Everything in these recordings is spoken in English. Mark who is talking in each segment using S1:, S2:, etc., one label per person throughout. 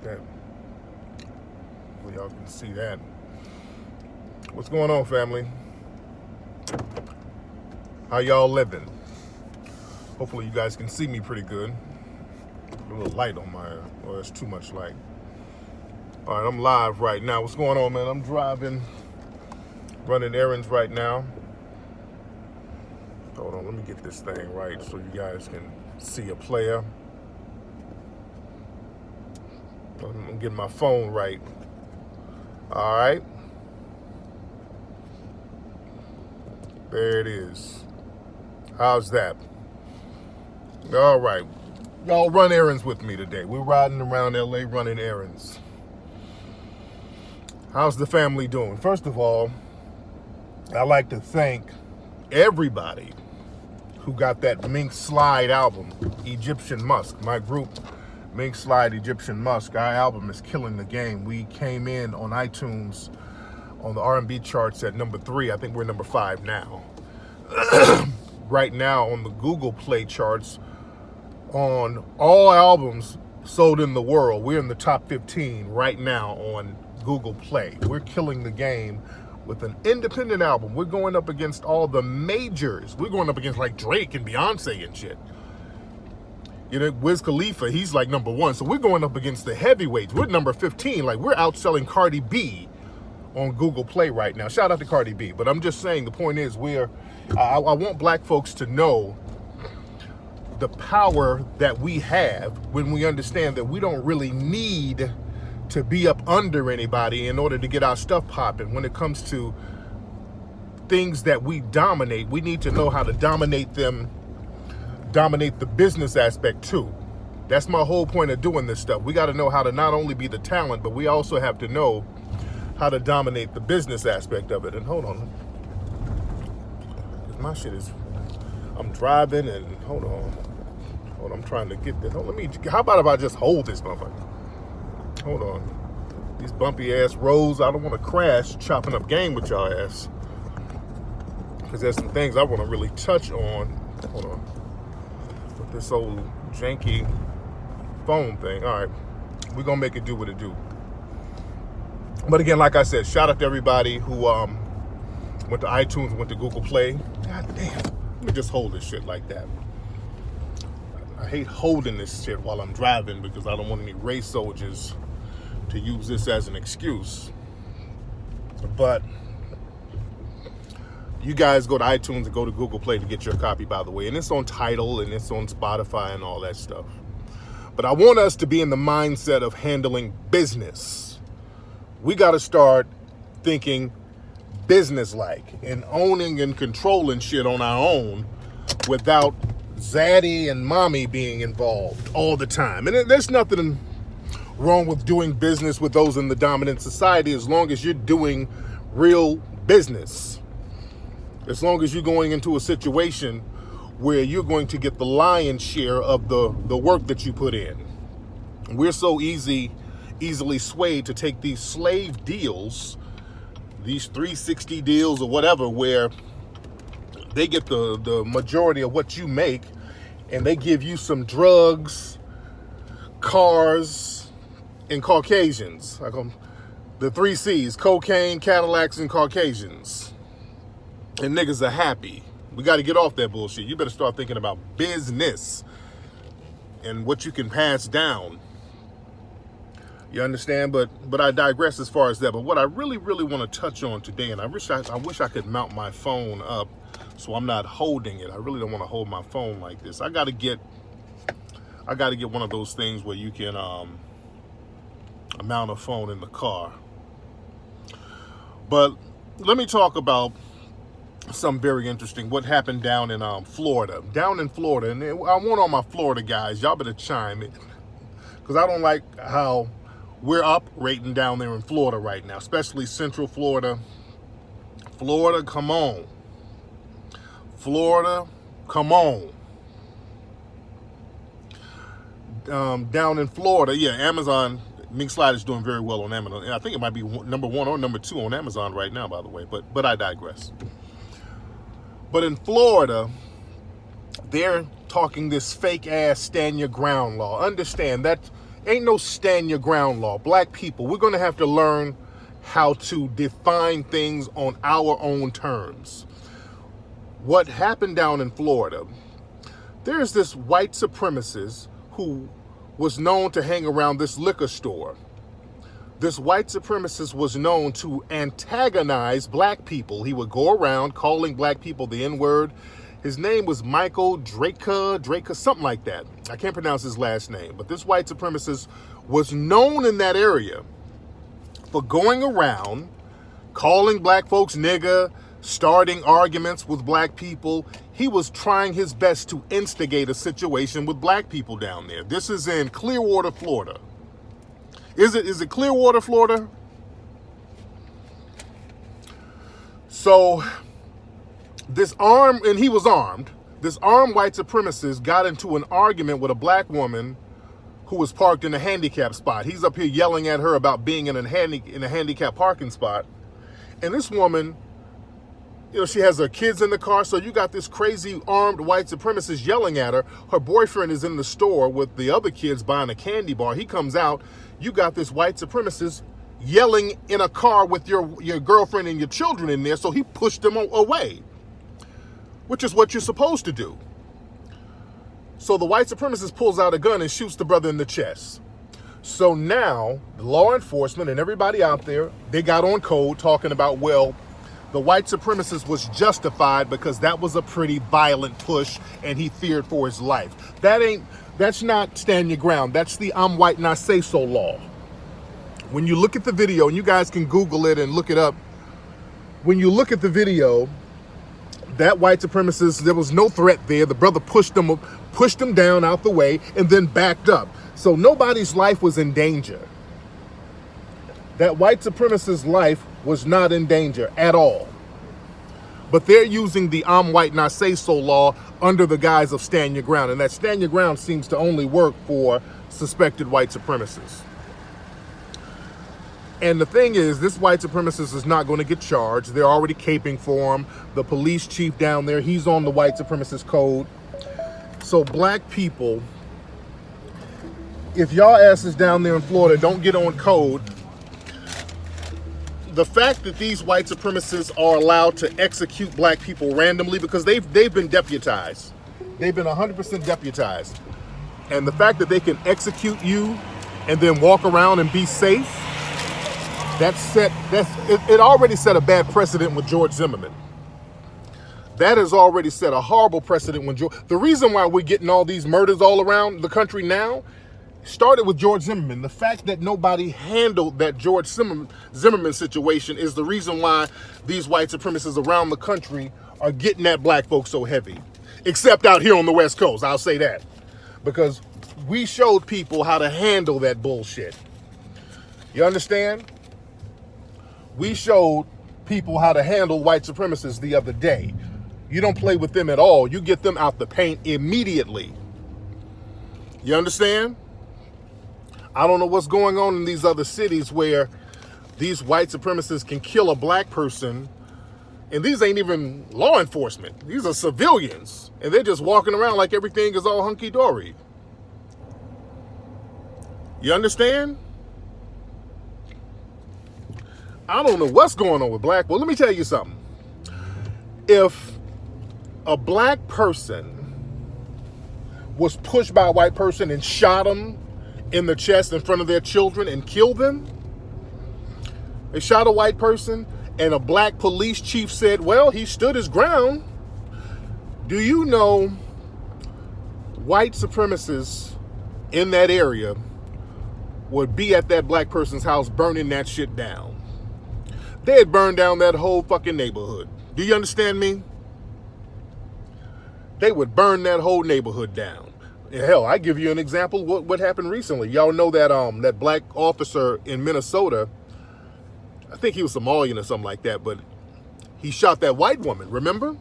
S1: that. So y'all can see that. What's going on, family? How y'all living? Hopefully you guys can see me pretty good. A little light on my, oh, that's too much light. All right, I'm live right now. What's going on, man? I'm driving, running errands right now. Hold on, let me get this thing right so you guys can see a player. I'm getting my phone right. All right. There it is. How's that? All right. Y'all run errands with me today. We're riding around LA running errands. How's the family doing? First of all, I'd like to thank everybody who got that Mink Slide album, Egyptian Musk. My group, Mink Slide, Egyptian Musk. Our album is killing the game. We came in on iTunes on the R&B charts at number 3. I think we're number 5 now. Right now on the Google Play charts, on all albums sold in the world, we're in the top 15 right now on Google Play. We're killing the game with an independent album. We're going up against all the majors. We're going up against like Drake and Beyonce and shit. You know, Wiz Khalifa, he's like number 1. So we're going up against the heavyweights. We're number 15. Like, we're outselling Cardi B on Google Play right now. Shout out to Cardi B. But I'm just saying, the point is, I want black folks to know the power that we have when we understand that we don't really need to be up under anybody in order to get our stuff popping. When it comes to things that we dominate, we need to know how to dominate them, dominate the business aspect too. That's my whole point of doing this stuff. We got to know how to not only be the talent, but we also have to know how to dominate the business aspect of it. And hold on, my shit is, I'm driving and hold on, I'm trying to get this. How about if I just hold this motherfucker? Hold on. These bumpy ass roads, I don't want to crash chopping up game with y'all ass. Because there's some things I want to really touch on. Hold on. With this old janky phone thing. All right. We're going to make it do what it do. But again, like I said, shout out to everybody who went to iTunes, went to Google Play. God damn. Let me just hold this shit like that. I hate holding this shit while I'm driving because I don't want any race soldiers to use this as an excuse. But you guys go to iTunes and go to Google Play to get your copy, by the way. And it's on Tidal and it's on Spotify and all that stuff. But I want us to be in the mindset of handling business. We got to start thinking business-like and owning and controlling shit on our own without Zaddy and Mommy being involved all the time. And there's nothing wrong with doing business with those in the dominant society as long as you're doing real business. As long as you're going into a situation where you're going to get the lion's share of the work that you put in. We're so easily swayed to take these slave deals, these 360 deals or whatever, where they get the majority of what you make and they give you some drugs, cars, and Caucasians. Like the 3 C's, cocaine, Cadillacs, and Caucasians. And niggas are happy. We got to get off that bullshit. You better start thinking about business and what you can pass down. You understand? But I digress as far as that. But what I really, really want to touch on today, and I wish I could mount my phone up so I'm not holding it. I really don't want to hold my phone like this. I gotta get one of those things where you can mount a phone in the car. But let me talk about something very interesting. What happened down in Florida? Down in Florida, and I want all my Florida guys, y'all better chime in, because I don't like how we're operating down there in Florida right now, especially Central Florida. Florida, come on. Florida, come on. Down in Florida, yeah, Amazon, Mink Slide is doing very well on Amazon. And I think it might be number 1 or number 2 on Amazon right now, by the way, but I digress. But in Florida, they're talking this fake ass stand your ground law. Understand that Ain't no stand your ground law. Black people, we're going to have to learn how to define things on our own terms. What happened down in Florida, there's this white supremacist who was known to hang around this liquor store. This white supremacist was known to antagonize black people. He would go around calling black people the N-word. His name was Michael Drake, something like that. I can't pronounce his last name. But this white supremacist was known in that area for going around, calling black folks nigger, starting arguments with black people. He was trying his best to instigate a situation with black people down there. This is in Clearwater, Florida. Is it Clearwater, Florida? So this and he was armed. This armed white supremacist got into an argument with a black woman who was parked in a handicap spot. He's up here yelling at her about being in a handicap parking spot. And this woman, she has her kids in the car, so you got this crazy armed white supremacist yelling at her. Her boyfriend is in the store with the other kids buying a candy bar. He comes out. You got this white supremacist yelling in a car with your girlfriend and your children in there, so he pushed them away, which is what you're supposed to do. So the white supremacist pulls out a gun and shoots the brother in the chest. So now the law enforcement and everybody out there, they got on code talking about, well, the white supremacist was justified because that was a pretty violent push and he feared for his life. That's not stand your ground. That's the I'm white and I say so law. When you look at the video, and you guys can Google it and look it up. When you look at the video, that white supremacist, there was no threat there. The brother pushed him down out the way and then backed up. So nobody's life was in danger. That white supremacist's life was not in danger at all. But they're using the I'm white and I say so law under the guise of stand your ground. And that stand your ground seems to only work for suspected white supremacists. And the thing is, this white supremacist is not going to get charged. They're already caping for him. The police chief down there, he's on the white supremacist code. So black people, if y'all asses down there in Florida don't get on code, the fact that these white supremacists are allowed to execute black people randomly, because they've been deputized. They've been 100% deputized. And the fact that they can execute you and then walk around and be safe, it already set a bad precedent with George Zimmerman. That has already set a horrible precedent when the reason why we're getting all these murders all around the country now started with George Zimmerman. The fact that nobody handled that George Zimmerman situation is the reason why these white supremacists around the country are getting at black folks so heavy. Except out here on the West Coast, I'll say that. Because we showed people how to handle that bullshit. You understand? We showed people how to handle white supremacists the other day. You don't play with them at all. You get them out the paint immediately. You understand? I don't know what's going on in these other cities where these white supremacists can kill a black person, and these ain't even law enforcement. These are civilians, and they're just walking around like everything is all hunky-dory. You understand? I don't know what's going on with black. Well, let me tell you something. If a black person was pushed by a white person and shot them in the chest in front of their children and killed them, they shot a white person and a black police chief said, well, he stood his ground. Do you know white supremacists in that area would be at that black person's house burning that shit down? They'd burn down that whole fucking neighborhood. Do you understand me? They would burn that whole neighborhood down. Hell, I give you an example. What happened recently? Y'all know that that black officer in Minnesota, I think he was Somalian or something like that, but he shot that white woman. Remember?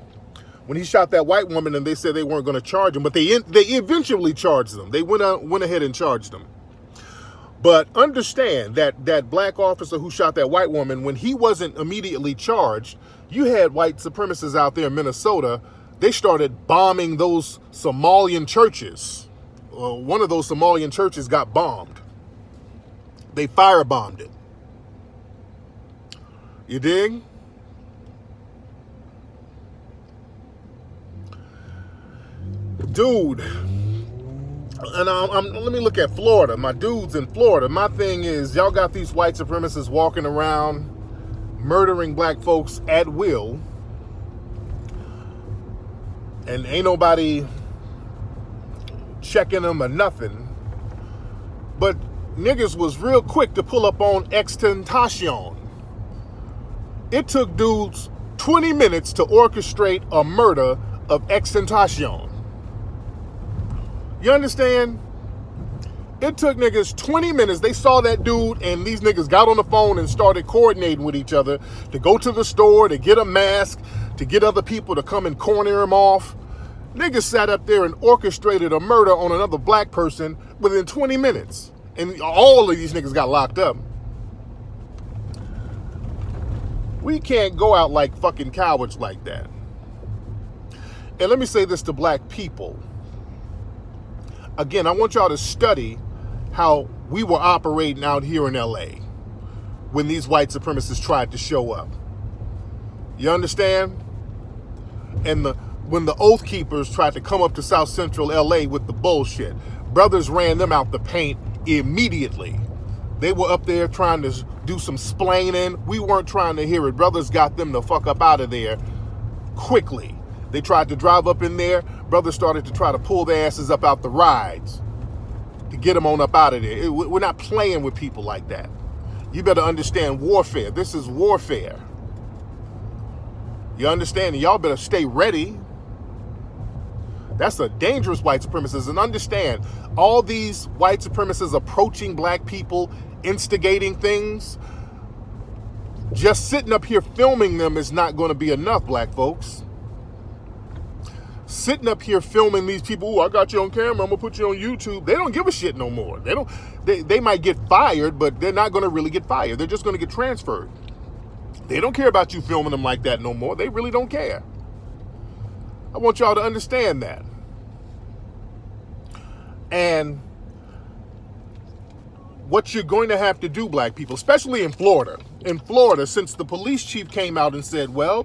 S1: When he shot that white woman and they said they weren't going to charge him, but they eventually charged them. They went ahead and charged them. But understand that black officer who shot that white woman, when he wasn't immediately charged, you had white supremacists out there in Minnesota. They started bombing those Somalian churches. One of those Somalian churches got bombed. They firebombed it. You dig? Dude. And let me look at Florida. My dudes in Florida. My thing is, y'all got these white supremacists walking around murdering black folks at will. And ain't nobody checking them or nothing. But niggas was real quick to pull up on extentation. It took dudes 20 minutes to orchestrate a murder of extentation. You understand? It took niggas 20 minutes. They saw that dude, and these niggas got on the phone and started coordinating with each other to go to the store, to get a mask, to get other people to come and corner him off. Niggas sat up there and orchestrated a murder on another black person within 20 minutes. And all of these niggas got locked up. We can't go out like fucking cowards like that. And let me say this to black people. Again, I want y'all to study how we were operating out here in LA when these white supremacists tried to show up. You understand? And when the Oath Keepers tried to come up to South Central LA with the bullshit, brothers ran them out the paint immediately. They were up there trying to do some splaining. We weren't trying to hear it. Brothers got them the fuck up out of there quickly. They tried to drive up in there. Brothers started to try to pull their asses up out the rides to get them on up out of there. We're not playing with people like that. You better understand warfare. This is warfare. You understand? And y'all better stay ready. That's a dangerous white supremacist. And understand, all these white supremacists approaching black people, instigating things, just sitting up here filming them is not going to be enough, black folks. Sitting up here filming these people, I got you on camera, I'm going to put you on YouTube. They don't give a shit no more. They might get fired, but they're not going to really get fired. They're just going to get transferred. They don't care about you filming them like that no more. They really don't care. I want y'all to understand that. And what you're going to have to do, black people, especially in Florida, since the police chief came out and said, well,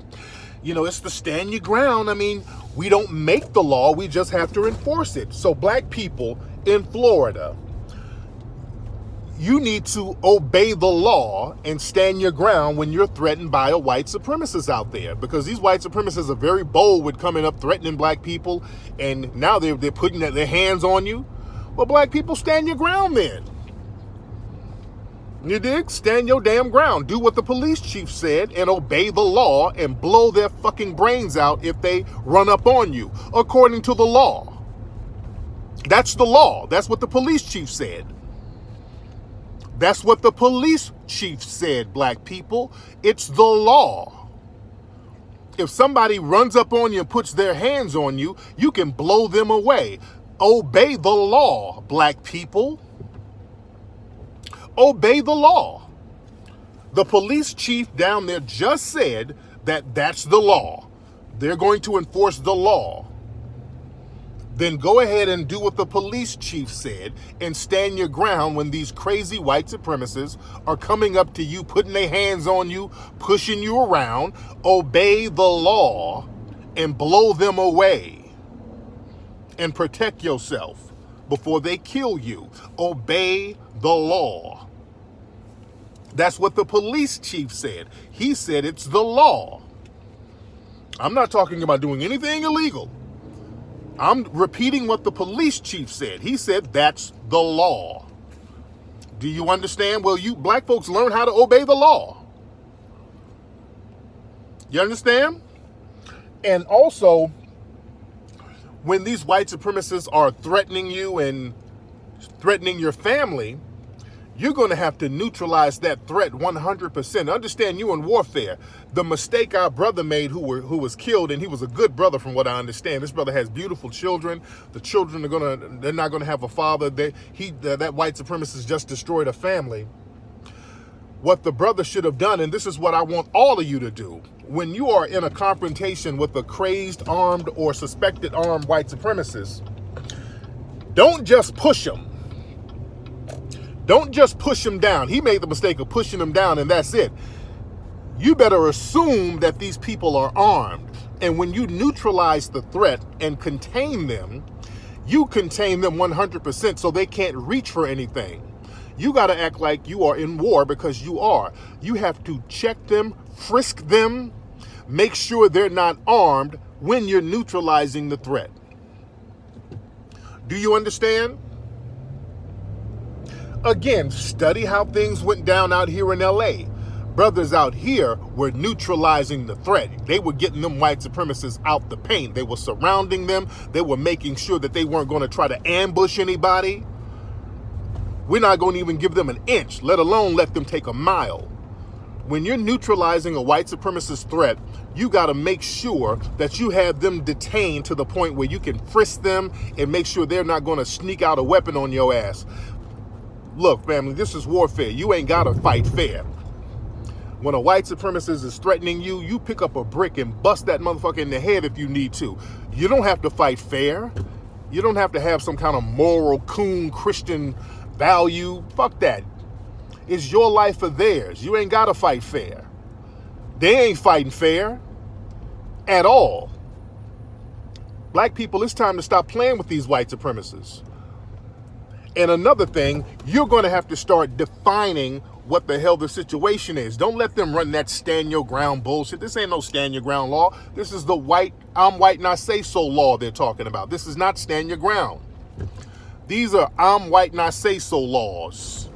S1: it's the stand your ground. I mean, we don't make the law, we just have to enforce it. So black people in Florida, you need to obey the law and stand your ground when you're threatened by a white supremacist out there. Because these white supremacists are very bold with coming up threatening black people, and now they're putting their hands on you. Well, black people, stand your ground then. You dig? Stand your damn ground. Do what the police chief said and obey the law and blow their fucking brains out if they run up on you, according to the law. That's the law. That's what the police chief said. That's what the police chief said, black people. It's the law. If somebody runs up on you and puts their hands on you, you can blow them away. Obey the law, black people. Obey the law. The police chief down there just said that that's the law. They're going to enforce the law. Then go ahead and do what the police chief said and stand your ground when these crazy white supremacists are coming up to you, putting their hands on you, pushing you around. Obey the law and blow them away and protect yourself before they kill you. Obey the law. That's what the police chief said. He said it's the law. I'm not talking about doing anything illegal. I'm repeating what the police chief said. He said that's the law. Do you understand? Well, you black folks learn how to obey the law. You understand? And also, when these white supremacists are threatening you and threatening your family, you're going to have to neutralize that threat 100%. Understand, you in warfare. The mistake our brother made who was killed, and he was a good brother from what I understand. This brother has beautiful children. The children they're not going to have a father. That white supremacist just destroyed a family. What the brother should have done, and this is what I want all of you to do, when you are in a confrontation with a crazed, armed, or suspected armed white supremacist, don't just push them. Don't just push him down. He made the mistake of pushing him down and that's it. You better assume that these people are armed. And when you neutralize the threat and contain them, you contain them 100% so they can't reach for anything. You got to act like you are in war because you are. You have to check them, frisk them, make sure they're not armed when you're neutralizing the threat. Do you understand? Again, study how things went down out here in LA. Brothers out here were neutralizing the threat. They were getting them white supremacists out the paint. They were surrounding them. They were making sure that they weren't going to try to ambush anybody. We're not going to even give them an inch, let alone let them take a mile. When you're neutralizing a white supremacist threat, you got to make sure that you have them detained to the point where you can frisk them and make sure they're not going to sneak out a weapon on your ass. Look, family, this is warfare. You ain't got to fight fair. When a white supremacist is threatening you, you pick up a brick and bust that motherfucker in the head if you need to. You don't have to fight fair. You don't have to have some kind of moral, coon, Christian value. Fuck that. It's your life or theirs. You ain't got to fight fair. They ain't fighting fair at all. Black people, it's time to stop playing with these white supremacists. And another thing, you're going to have to start defining what the hell the situation is. Don't let them run that stand your ground bullshit. This ain't no stand your ground law. This is the I'm white and I say so law they're talking about. This is not stand your ground. These are I'm white and I say so laws.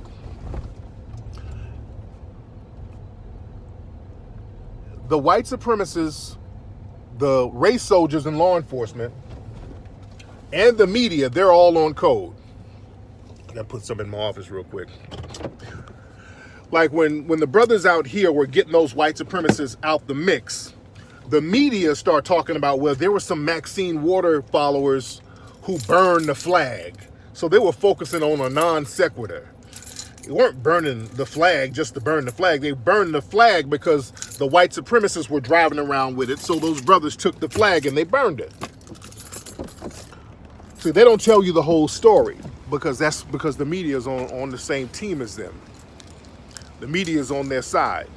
S1: The white supremacists, the race soldiers and law enforcement, and the media, they're all on code. I gotta put some in my office real quick. Like when the brothers out here were getting those white supremacists out the mix, the media start talking about, well, there were some Maxine Waters followers who burned the flag. So they were focusing on a non sequitur. They weren't burning the flag just to burn the flag. They burned the flag because the white supremacists were driving around with it. So those brothers took the flag and they burned it. See, they don't tell you the whole story because that's because the media is on the same team as them. The media is on their side.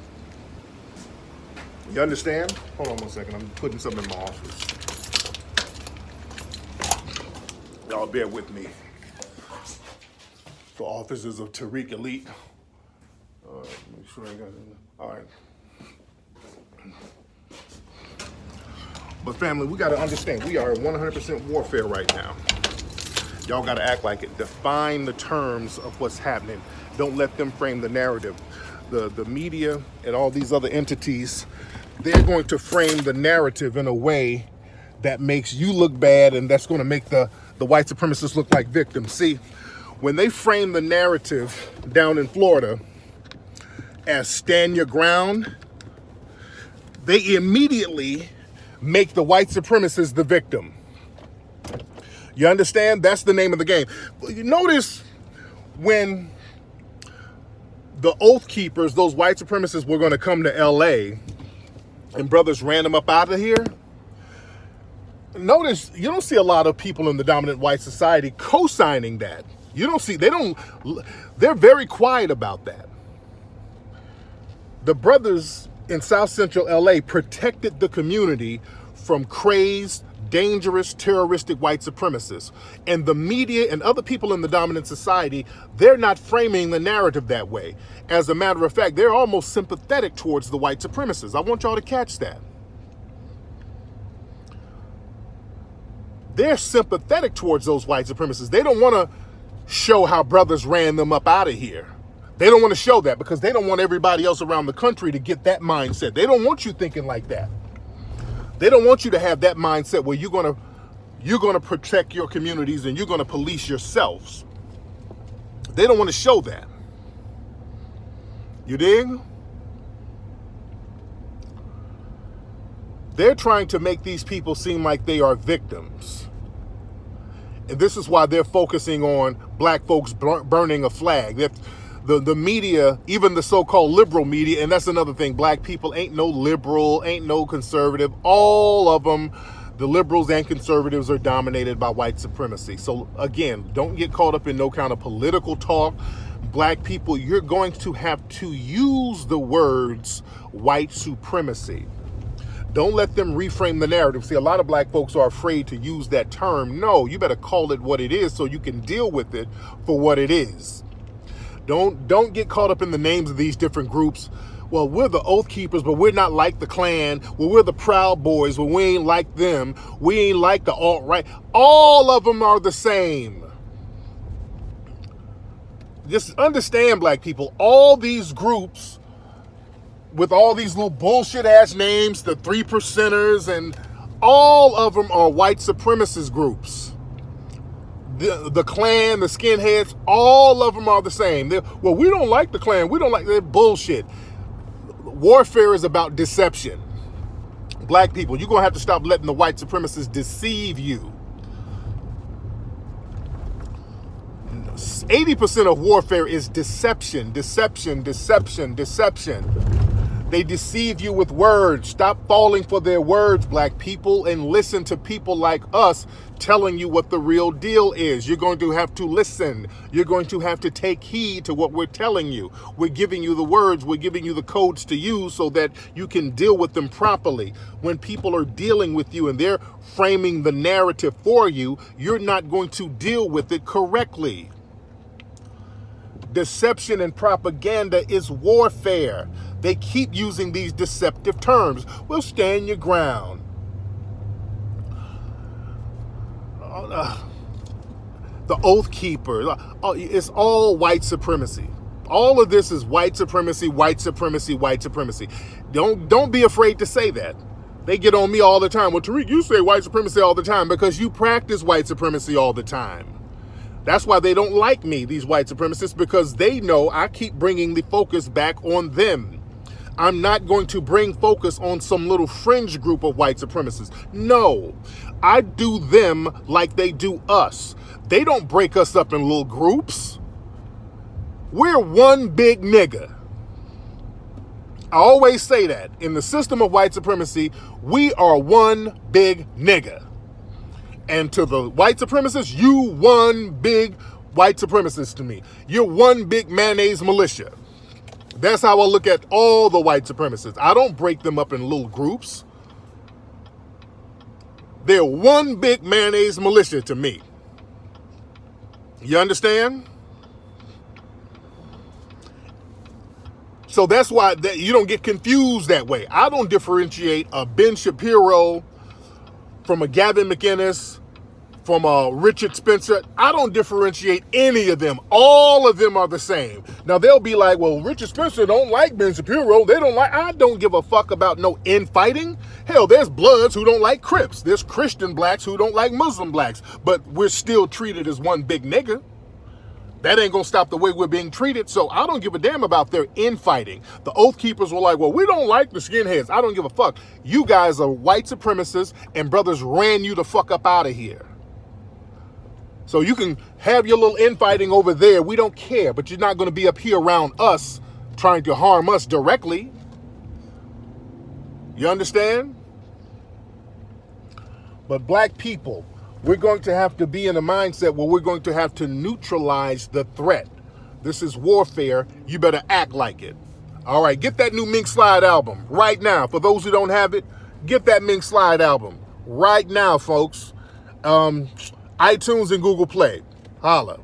S1: You understand? Hold on one second. I'm putting something in my office. Y'all bear with me. For officers of Tariq Elite. Make sure I got it. All right. But family, we got to understand, we are in 100% warfare right now. Y'all got to act like it. Define the terms of what's happening. Don't let them frame the narrative. The media and all these other entities, they're going to frame the narrative in a way that makes you look bad and that's going to make the white supremacists look like victims. See, when they frame the narrative down in Florida as stand your ground, they immediately make the white supremacists the victim. You understand? That's the name of the game. You notice when the Oath Keepers, those white supremacists, were going to come to LA and brothers ran them up out of here. Notice you don't see a lot of people in the dominant white society co-signing that. You don't see, they're very quiet about that. The brothers in South Central LA protected the community from crazed, dangerous, terroristic white supremacists. And the media and other people in the dominant society, they're not framing the narrative that way. As a matter of fact, they're almost sympathetic towards the white supremacists. I want y'all to catch that. They're sympathetic towards those white supremacists. They don't want to show how brothers ran them up out of here. They don't want to show that because they don't want everybody else around the country to get that mindset. They don't want you thinking like that. They don't want you to have that mindset where you're going to protect your communities and you're going to police yourselves. They don't want to show that. You dig? They're trying to make these people seem like they are victims. And this is why they're focusing on black folks burning a flag. The media, even the so-called liberal media, and that's another thing, black people ain't no liberal, ain't no conservative. All of them, the liberals and conservatives, are dominated by white supremacy. So again, don't get caught up in no kind of political talk. black people, you're going to have to use the words white supremacy. Don't let them reframe the narrative. See, a lot of black folks are afraid to use that term. No, you better call it what it is so you can deal with it for what it is. Don't get caught up in the names of these different groups. Well, we're the Oath Keepers, but we're not like the Klan. Well, we're the Proud Boys, but we ain't like them. We ain't like the alt-right. All of them are the same. Just understand, black people, all these groups with all these little bullshit ass names, the 3%ers, and all of them are white supremacist groups. The Klan, the skinheads, all of them are the same. Well, we don't like the Klan. We don't like that bullshit. Warfare is about deception. Black people, you're going to have to stop letting the white supremacists deceive you. 80% of warfare is deception, deception, deception, deception. They deceive you with words. Stop falling for their words, black people, and listen to people like us telling you what the real deal is. You're going to have to listen. You're going to have to take heed to what we're telling you. We're giving you the words. We're giving you the codes to use so that you can deal with them properly. When people are dealing with you and they're framing the narrative for you, you're not going to deal with it correctly. Deception and propaganda is warfare. They keep using these deceptive terms. Well, stand your ground. The Oath Keeper. It's all white supremacy. All of this is white supremacy, white supremacy, white supremacy. Don't be afraid to say that. They get on me all the time. Well, Tariq, you say white supremacy all the time because you practice white supremacy all the time. That's why they don't like me, these white supremacists, because they know I keep bringing the focus back on them. I'm not going to bring focus on some little fringe group of white supremacists. No, I do them like they do us. They don't break us up in little groups. We're one big nigga. I always say that. In the system of white supremacy, we are one big nigga. And to the white supremacists, you one big white supremacist to me. You're one big mayonnaise militia. That's how I look at all the white supremacists. I don't break them up in little groups. They're one big mayonnaise militia to me. You understand? So that's why you don't get confused that way. I don't differentiate a Ben Shapiro from a Gavin McInnes, from a Richard Spencer. I don't differentiate any of them. All of them are the same. Now they'll be like, well, Richard Spencer don't like Ben Shapiro. They don't like, I don't give a fuck about no infighting. Hell, there's Bloods who don't like Crips. There's Christian blacks who don't like Muslim blacks, but we're still treated as one big nigga. That ain't gonna stop the way we're being treated. So I don't give a damn about their infighting. The Oath Keepers were like, well, we don't like the skinheads. I don't give a fuck. You guys are white supremacists and brothers ran you the fuck up out of here. So you can have your little infighting over there. We don't care, but you're not gonna be up here around us trying to harm us directly. You understand? But black people, we're going to have to be in a mindset where we're going to have to neutralize the threat. This is warfare. You better act like it. All right, get that new Mink Slide album right now. For those who don't have it, get that Mink Slide album right now, folks. iTunes and Google Play. Holla.